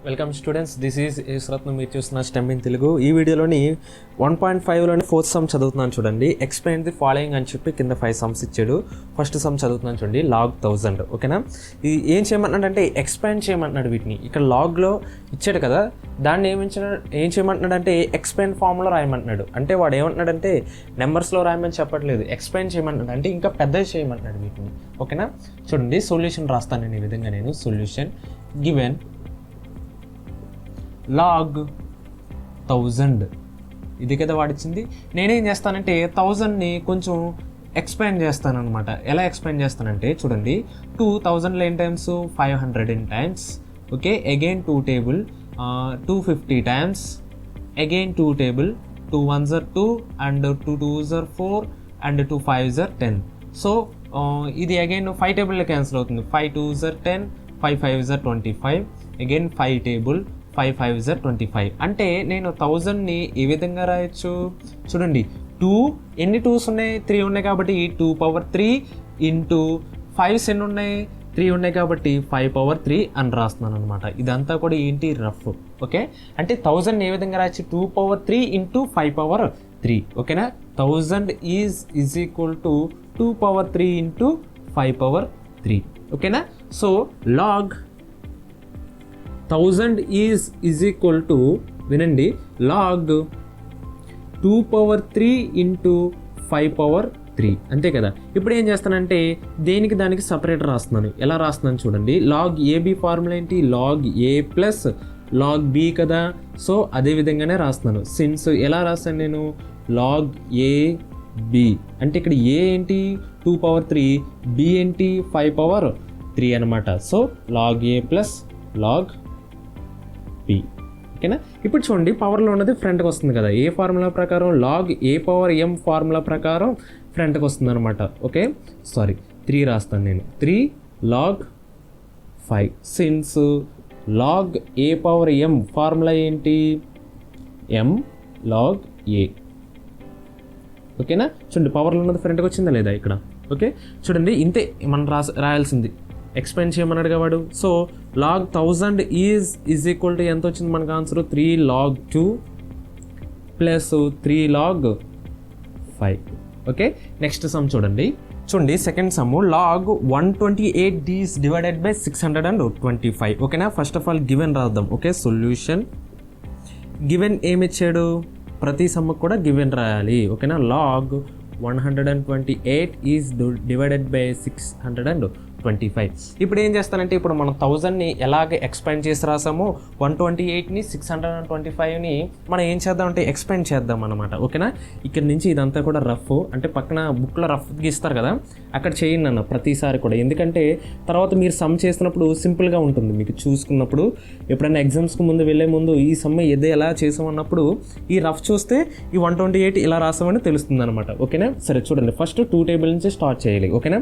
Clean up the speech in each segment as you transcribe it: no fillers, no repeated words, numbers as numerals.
Welcome students, this is Yashratnam. మీరు చూస్తున్న stem in Telugu. ఈ వీడియోలోని 1.5లోని 4th సమ్ చదువుతున్నాను చూడండి. ఎక్స్ప్లెయిన్ ది ఫాలోయింగ్ అని చెప్పి కింద 5 సమ్స్ ఇచ్చాడు. ఫస్ట్ సమ్ చదువుతున్నాను చూడండి, log 1000. ఓకేనా, ఇది ఏం చేయమంటున్నాడు అంటే ఎక్స్పాండ్ చేయమంటున్నాడు. వీటిని ఇక్కడ లాగ్లో ఇచ్చాడు కదా, దాన్ని ఏం చేయమంటున్నాడు అంటే ఎక్స్పాండ్ ఫామ్లో రాయమంటున్నాడు. అంటే వాడు ఏమంటున్నాడంటే నెంబర్స్లో రాయమని చెప్పట్లేదు, ఎక్స్పాండ్ చేయమంటున్నాడు, అంటే ఇంకా పెద్దది చేయమంటున్నాడు వీటిని. ఓకేనా, చూడండి సొల్యూషన్ రాస్తాను నేను ఈ విధంగా. నేను సొల్యూషన్ గివెన్ log 1000 ఇది కదా వాడిచ్చింది. నేనేం చేస్తానంటే 1000ని కొంచెం ఎక్స్పాండ్ చేస్తాను అనమాట. ఎలా ఎక్స్పాండ్ చేస్తానంటే చూడండి, 2000 n times 500 n times. Okay, again 2 table 250 times, again 2 table 2 1s are 2 and 2 2s are 4 and 2 5s are 10. So ఇది అగైన్ 5 టేబుల్లో క్యాన్సిల్ అవుతుంది. 5 2s are 10, 5 5s are 25, again 5 table 5 5s are 25. అంటే నేను 1000ని ఏ విధంగా రాయొచ్చు చూడండి. 2 ఎన్ని 2s ఉన్నాయి, 3 ఉన్నాయి కాబట్టి 2 పవర్ 3 ఇంటూ 5s ఎన్ని ఉన్నాయి, 3 ఉన్నాయి కాబట్టి 5 పవర్ 3 అని రాస్తున్నాను అనమాట. ఇదంతా కూడా ఏంటి, రఫ్. ఓకే, అంటే 1000ని ఏ విధంగా రాయొచ్చు, 2 పవర్ 3 ఇంటూ 5 పవర్ 3. ఓకేనా, 1000 is equal to 2 power 3 into 5 power 3. ఓకేనా, so log 1000 is equal to, వినండి, లాగ్ 2 పవర్ 3 ఇంటూ 5 పవర్ 3. అంతే కదా. ఇప్పుడు ఏం చేస్తానంటే దేనికి దానికి సపరేట్ రాస్తున్నాను. ఎలా రాస్తున్నాను చూడండి. లాగ్ ఏబి ఫార్ములా ఏంటి, log a plus log B కదా. సో అదే విధంగానే రాస్తున్నాను. సిన్స్ ఎలా రాస్తాను నేను, లాగ్ ఏ బి అంటే ఇక్కడ ఏ ఏంటి 2 పవర్ 3, బి ఏంటి 5 పవర్ 3 అనమాట. So log a plus log b. ఓకేనా, ఇప్పుడు చూడండి పవర్లో ఉన్నది ఫ్రంట్కి వస్తుంది కదా. ఏ ఫార్ములా ప్రకారం, లాగ్ ఏ పవర్ ఎం ఫార్ములా ప్రకారం ఫ్రంట్కి వస్తుంది అనమాట. ఓకే, సారీ 3 రాస్తాను నేను. 3 లాగ్ 5. సిన్స్ లాగ్ ఏ పవర్ ఎం ఫార్ములా ఏంటి, ఎం లాగ్ ఏ. ఓకేనా, చూడండి పవర్లో ఉన్నది ఫ్రంట్కి వచ్చిందా లేదా ఇక్కడ. ఓకే, చూడండి ఇంతే మనం రాయాల్సింది. ఎక్స్పాండ్ చేయమన్నాడు కాబట్టి. So log 1000 is equal to ఎంత వచ్చింది మనకు answer, 3 log 2 plus 3 log 5. Okay, next sum చూడండి. Second sum, log 128 is divided by 625. ఓకేనా, ఫస్ట్ ఆఫ్ ఆల్ గివెన్ రాద్దాం. ఓకే, సొల్యూషన్ గివెన్ ఏమిచ్చాడు, ప్రతి సమ్కి కూడా గివెన్ రాయాలి. ఓకేనా, లాగ్ 128 ఈజ్ డివైడెడ్ బై 625. ఇప్పుడు ఏం చేస్తానంటే ఇప్పుడు మనం 1000ని ఎలాగ ఎక్స్పాండ్ చేసి రాసామో 128ని 625ని మనం ఏం చేద్దామంటే ఎక్స్పాండ్ చేద్దాం అనమాట. ఓకేనా, ఇక్కడ నుంచి ఇదంతా కూడా రఫ్, అంటే పక్కన బుక్లో రఫ్ గీస్తారు కదా, అక్కడ చేయండి అన్న ప్రతిసారి కూడా. ఎందుకంటే తర్వాత మీరు సమ్ చేసినప్పుడు సింపుల్గా ఉంటుంది మీకు చూసుకున్నప్పుడు. ఎప్పుడైనా ఎగ్జామ్స్కి ముందు వెళ్ళే ముందు ఈ సమ్ ఏదో ఎలా చేసామన్నప్పుడు ఈ రఫ్ చూస్తే ఈ 128 ఇలా రాసామని తెలుస్తుంది అనమాట. ఓకేనా, సరే చూడండి, ఫస్ట్ 2 టేబుల్ నుంచి స్టార్ట్ చేయాలి. ఓకేనా,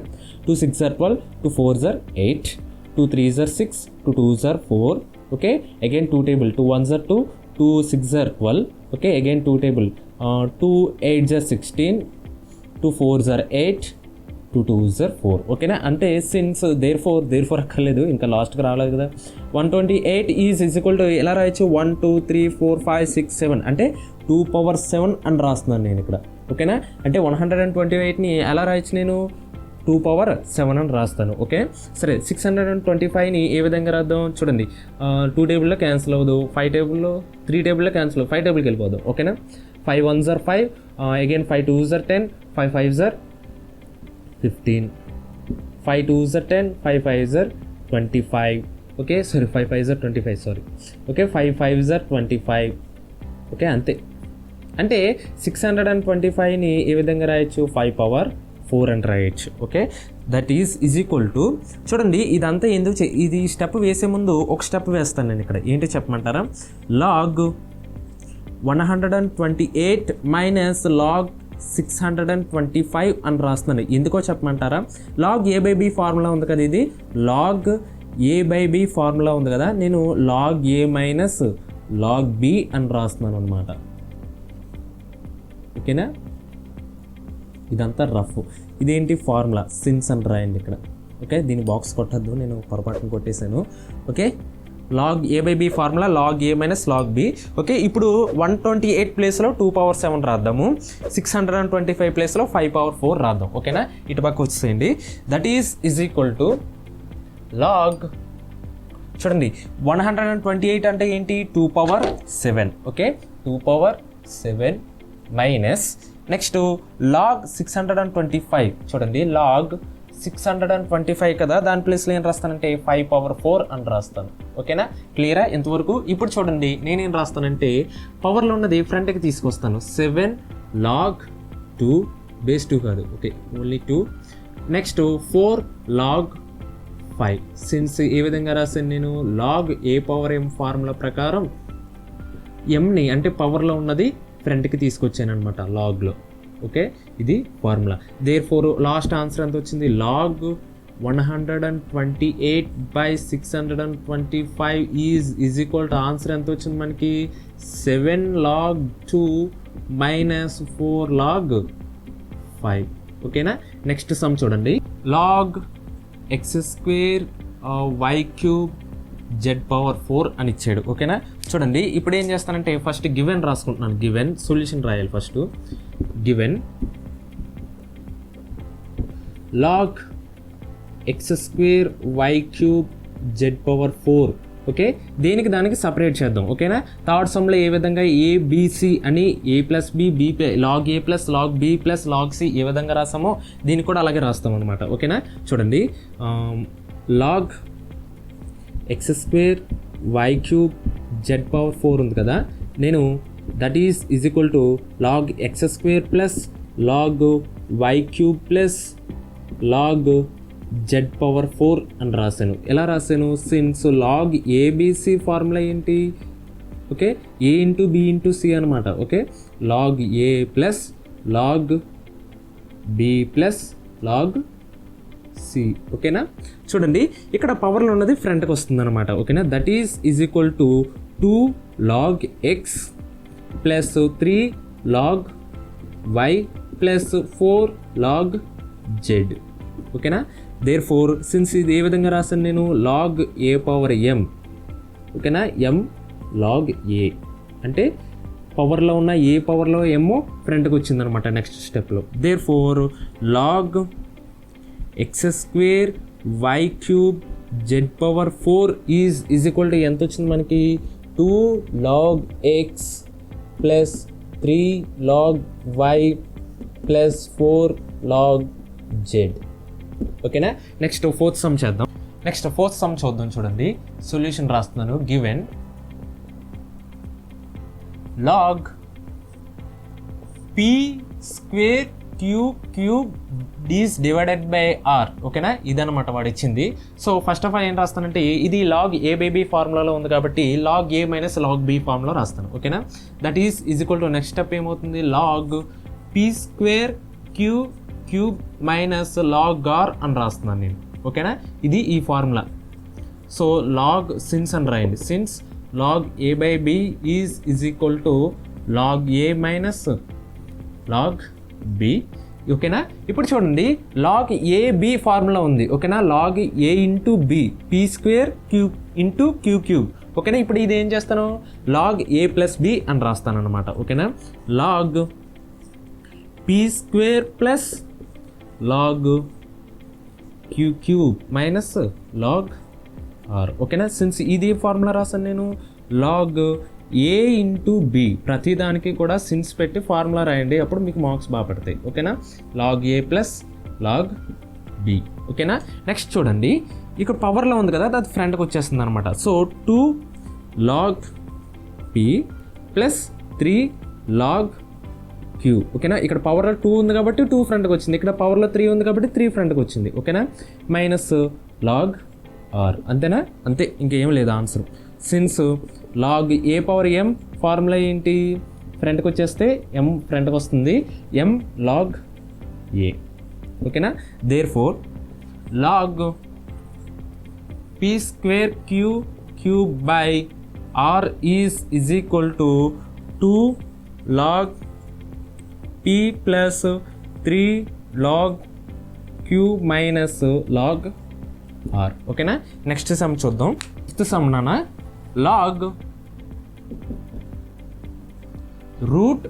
2 6 are 12, 2 4s are 8, 2 3s are 6, 2 2s are 4. Okay, again 2 table, 2 1s are 2, 2 6s are 12. Okay, again 2 table, 2 8s are 16, 2 4s are 8, 2 2s are 4. ఓకేనా, అంటే సిన్స్ దేర్ ఫోర్ అక్కర్లేదు, ఇంకా లాస్ట్కి రాలేదు కదా. 128 ఈజ్ ఈక్వల్ టు ఎలా రాయొచ్చు, 1 2 3 4 5 6 7 అంటే 2 పవర్ 7 అని రాస్తున్నాను నేను ఇక్కడ. ఓకేనా, అంటే 128ని ఎలా రాయొచ్చు నేను, 2 పవర్ 7 అని రాస్తాను. ఓకే, సరే 625ని ఏ విధంగా రాద్దాం చూడండి. 2 టేబుల్లో క్యాన్సిల్ అవ్వదు, 5 టేబుల్లో 3 టేబుల్లో క్యాన్సిల్ అవ్వదు, 5 టేబుల్కి వెళ్ళిపోదు. ఓకేనా, 5 1s are 5, again 5 2s are 10, 5 5s are 15, 5 2s are 10, 5 5s are 25. Okay, sorry 5 5s are 25, sorry. Okay, 5 5s are 25. Okay, అంతే. అంటే 625ని ఏ విధంగా రాయొచ్చు, 5 పవర్ 4 అని రాయొచ్చు. Okay, that is equal to, చూడండి ఇదంతా ఎందుకు ఇది స్టెప్ వేసే ముందు ఒక స్టెప్ వేస్తాను నేను ఇక్కడ. ఏంటి చెప్పమంటారా, లాగ్ 128 మైనస్ లాగ్ 625 అని రాస్తున్నాను. ఎందుకో చెప్పమంటారా, log A by B formula ఉంది కదా, ఇది log A by B formula ఉంది కదా, నేను లాగ్ ఏ మైనస్ లాగ్ బి అని రాస్తున్నాను అనమాట. ఓకేనా, ఇదంతా రఫ్. ఇదేంటి ఫార్ములా, సిన్స్ అని రాయండి ఇక్కడ. ఓకే, దీని బాక్స్ కొట్టద్దు, నేను పొరపాటును కొట్టేశాను. Okay, log A by B formula log A minus log b. Okay, ఇప్పుడు 128 ప్లేస్లో 2^7 రాద్దాము, 625 ప్లేస్లో 5^4 రాద్దాం. ఓకేనా, ఇటు పక్క వచ్చేసేయండి. That is equal to log, చూడండి 128 అంటే ఏంటి, 2^7. Okay, 2^7 minus next log 625. చూడండి లాగ్ 625 కదా, దాని ప్లేస్లో ఏం రాస్తానంటే 5^4 అని రాస్తాను. ఓకేనా, క్లియరా ఇంతవరకు? ఇప్పుడు చూడండి నేనేం రాస్తానంటే పవర్లో ఉన్నది ఫ్రంట్కి తీసుకొస్తాను. 7 log 2 బేస్ 2 కాదు, okay only 2. Next 4 log 5. Since ఏ విధంగా రాశాను నేను, లాగ్ ఏ పవర్ ఎం ఫార్ములా ప్రకారం ఎంని అంటే పవర్లో ఉన్నది ఫ్రంట్కి తీసుకొచ్చాను అనమాట లాగ్లో. ఓకే, ఇది formula. Therefore last answer ఎంత వచ్చింది, log 128/625 is equal to answer ఎంత వచ్చింది మనకి, 7 log 2 మైనస్ 4 log 5. ఓకేనా, నెక్స్ట్ సమ్ చూడండి, లాగ్ x² y³ z⁴ అని ఇచ్చాడు. ఓకేనా, చూడండి ఇప్పుడు ఏం చేస్తానంటే ఫస్ట్ గివెన్ రాసుకుంటున్నాను. గివెన్ సొల్యూషన్ రాయాలి first. Given log x² y³ z⁴. Okay, దేనికి దానికి సపరేట్ చేద్దాం. ఓకేనా, థర్డ్ సమ్లో ఏ విధంగా ఏబిసి అని a plus b log a plus log b plus log c ఏ విధంగా రాసామో దీనికి కూడా అలాగే రాస్తాం అనమాట. ఓకేనా, చూడండి లాగ్ x² y³ z⁴ ఉంది కదా, నేను that is equal to log x² plus log y³ plus log z⁴ అని రాశాను. ఎలా రాశాను, సిన్స్ లాగ్ ఏబిసి ఫార్ములా ఏంటి, okay a into b into c అనమాట. Okay, log a plus log b plus log c. ఓకేనా, చూడండి ఇక్కడ పవర్లో ఉన్నది ఫ్రంట్కి వస్తుంది అనమాట. ఓకేనా, that is equal to 2 log x plus 3 log y plus 4 log z. ఓకేనా, దేర్ ఫోర్ సిన్స్ ఇది ఏ విధంగా రాశాను నేను, లాగ్ ఏ పవర్ ఎం. ఓకేనా, ఎం లాగ్ ఏ అంటే పవర్లో ఉన్న ఏ పవర్లో ఏమో ఫ్రంట్కి వచ్చిందనమాట నెక్స్ట్ స్టెప్లో. Therefore log x² y³ z⁴ is equal to ఎంత వచ్చింది మనకి, 2 log x plus 3 log y plus 4 log z. ఓకేనా, నెక్స్ట్ ఫోర్త్ సమ్ చేద్దాం. నెక్స్ట్ ఫోర్త్ సమ్ చూద్దాం. చూడండి సొల్యూషన్ రాస్తున్నాను. Given log p² q³ is divided by r. ఓకేనా, ఇదనమాట వాడు ఇచ్చింది. సో ఫస్ట్ ఆఫ్ ఆల్ ఏం రాస్తానంటే ఇది లాగ్ ఏ బై బి ఫార్ములాలో ఉంది కాబట్టి లాగ్ ఏ మైనస్ లాగ్ బి ఫార్ములా రాస్తాను. ఓకేనా, that is equal to next step ఏమవుతుంది, log p² q³ minus log r అని రాస్తున్నాను నేను. ఓకేనా, ఇది ఈ ఫార్ములా. సో లాగ్ సిన్స్ అని రాయండి. Since log A by b is equal to log A minus log b. ఓకేనా, ఇప్పుడు చూడండి లాగ్ ఏ బి ఫార్ములా ఉంది. ఓకేనా, log a into b p² q into q³. ఓకేనా, ఇప్పుడు ఇది ఏం చేస్తాను, లాగ్ ఏ ప్లస్ బి అని రాస్తాను అనమాట. ఓకేనా, log p² plus log q³ minus log are. ఓకేనా, సిన్స్ ఇది ఫార్ములా రాసాను నేను, లాగ్ ఏ ఇంటూ బి ప్రతిదానికి కూడా సిన్స్ పెట్టి ఫార్ములా రాయండి, అప్పుడు మీకు మార్క్స్ బాగా పడతాయి. ఓకేనా, log a plus log b. ఓకేనా, నెక్స్ట్ చూడండి ఇక్కడ పవర్లో ఉంది కదా, అది ఫ్రంట్కి వచ్చేస్తుంది అనమాట. So 2 log p plus 3 log q. ఓకేనా, ఇక్కడ పవర్లో 2 ఉంది కాబట్టి 2 ఫ్రంట్కి వచ్చింది, ఇక్కడ పవర్లో 3 ఉంది కాబట్టి 3 ఫ్రంట్కి వచ్చింది. ఓకేనా, మైనస్ లాగ్ ఆర్. అంతేనా, అంతే, ఇంకేం లేదు ఆన్సర్. సిన్స్ లాగ్ ఏ పవర్ ఎం ఫార్ములా ఏంటి, ఫ్రంట్కి వచ్చేస్తే ఎం ఫ్రంట్కి వస్తుంది, ఎం లాగ్ ఏ. ఓకేనా, therefore log p² q³ by r is equal to 2 log p plus 3 log q minus log are. ఓకేనా, నెక్స్ట్ సమ్ చూద్దాం. ఫిఫ్త్ సమ్ నాన్న, log root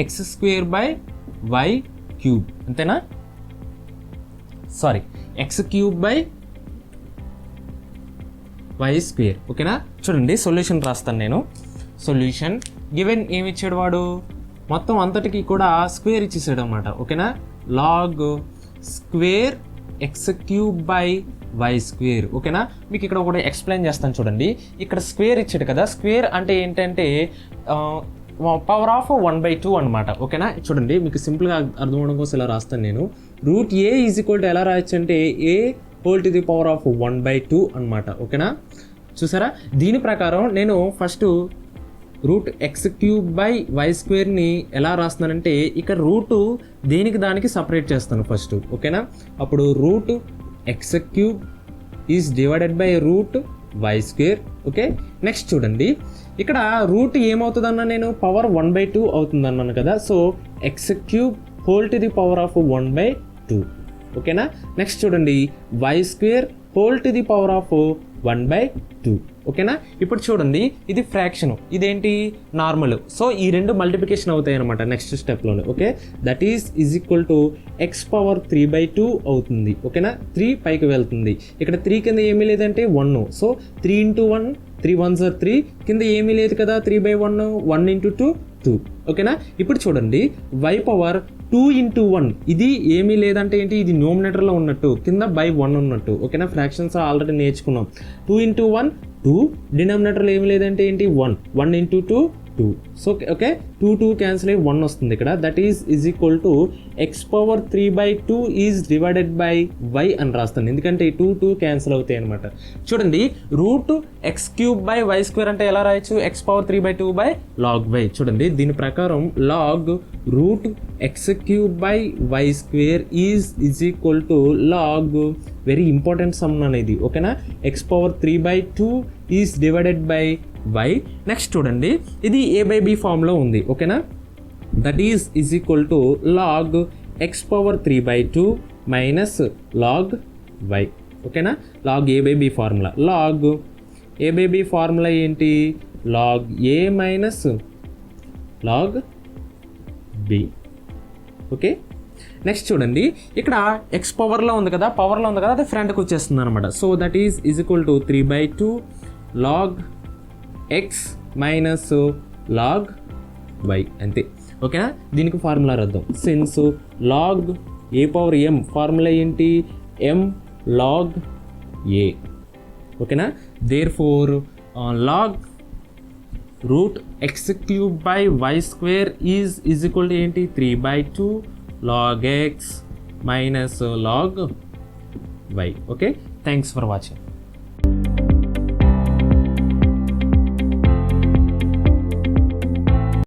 x square by y cube, అంతేనా? Sorry, x cube by why square. ఓకేనా? చూడండి solution రాస్తాను నేను. Solution given ఏమి ఇచ్చాడు వాడు, మొత్తం అంతటికి కూడా స్క్వేర్ ఇచ్చేసాడు అనమాట. ఓకేనా? Log square X cube by why square. ఓకేనా? మీకు ఇక్కడ ఒకటి ఎక్స్ప్లెయిన్ చేస్తాను చూడండి. ఇక్కడ స్క్వేర్ ఇచ్చాడు కదా, స్క్వేర్ అంటే ఏంటంటే పవర్ ఆఫ్ 1/2 అనమాట. ఓకేనా? చూడండి మీకు సింపుల్గా అర్థం అవడం కోసం ఇలా రాస్తాను నేను. Root a is equal to ఎలా రాయొచ్చు అంటే a whole to the power of 1/2 అనమాట. ఓకేనా? చూసారా? దీని ప్రకారం నేను first root X cube by y స్క్వేర్ని ఎలా రాస్తున్నానంటే ఇక్కడ రూటు దేనికి దానికి సపరేట్ చేస్తాను ఫస్ట్. ఓకేనా? అప్పుడు root x cube is divided by root y square. Okay, next చూడండి ఇక్కడ రూట్ ఏమవుతుందన్నా నేను పవర్ 1/2 అవుతుంది అన్నాను కదా. So X cube whole to the power of 1/2. ఓకేనా? నెక్స్ట్ చూడండి Y square whole to the power of 1/2. ఓకేనా? ఇప్పుడు చూడండి ఇది ఫ్రాక్షన్, ఇదేంటి నార్మల్. సో ఈ రెండు మల్టిప్లికేషన్ అవుతాయి అనమాట నెక్స్ట్ స్టెప్లోనే. Okay, that is equal to X power 3/2 అవుతుంది. ఓకేనా? 3 పైకి వెళ్తుంది. ఇక్కడ 3 కింద ఏమీ లేదంటే 1. సో 3 × 1 3 1s are 3, కింద ఏమీ లేదు కదా 3/1, 1 × 2 2. ఓకేనా? ఇప్పుడు చూడండి y పవర్ 2 × 1, ఇది ఏమీ లేదంటే ఏంటి, ఇది న్యూమినేటర్లో ఉన్నట్టు, కింద బై 1 ఉన్నట్టు. ఓకేనా? ఫ్రాక్షన్స్ ఆల్రెడీ నేర్చుకున్నాం. 2 × 1 2, డినామినేటర్లో ఏమి లేదంటే ఏంటి 1, 1 × 2 2. సో ఓకే, 2 క్యాన్సిల్ అయ్యి 1 వస్తుంది ఇక్కడ. That is equal to X power 3/2 is divided by Y అని రాస్తాను, ఎందుకంటే 2 క్యాన్సిల్ అవుతాయి అనమాట. చూడండి root X cube by why square అంటే ఎలా రాయొచ్చు, X power 3/2 by log Y. చూడండి దీని ప్రకారం log root X cube by why square is equal to log, very important sum అనేది. ఓకేనా? X power 3/2 is divided by Y. Next చూడండి ఇది a/b ఫామ్లో ఉంది. ఓకేనా? That is equal to log x power 3/2 minus log y. ఓకేనా? Log a/b formula. Log a/b formula ఏంటి, log a minus log b. Okay, next చూడండి ఇక్కడ X పవర్లో ఉంది కదా, అది ఫ్రంట్కి వచ్చేస్తుంది అనమాట. So that is equal to 3/2 log X minus log Y, అంతే. ఓకేనా? దీనికి ఫార్ములా రాద్దాం. సిన్స్ లాగ్ ఏ పవర్ m ఫార్ములా ఏంటి, m లాగ్ a. ఓకేనా? Therefore log root X cube by why square is equal to ఏంటి 3/2 log X minus log Y. Okay, thanks for watching.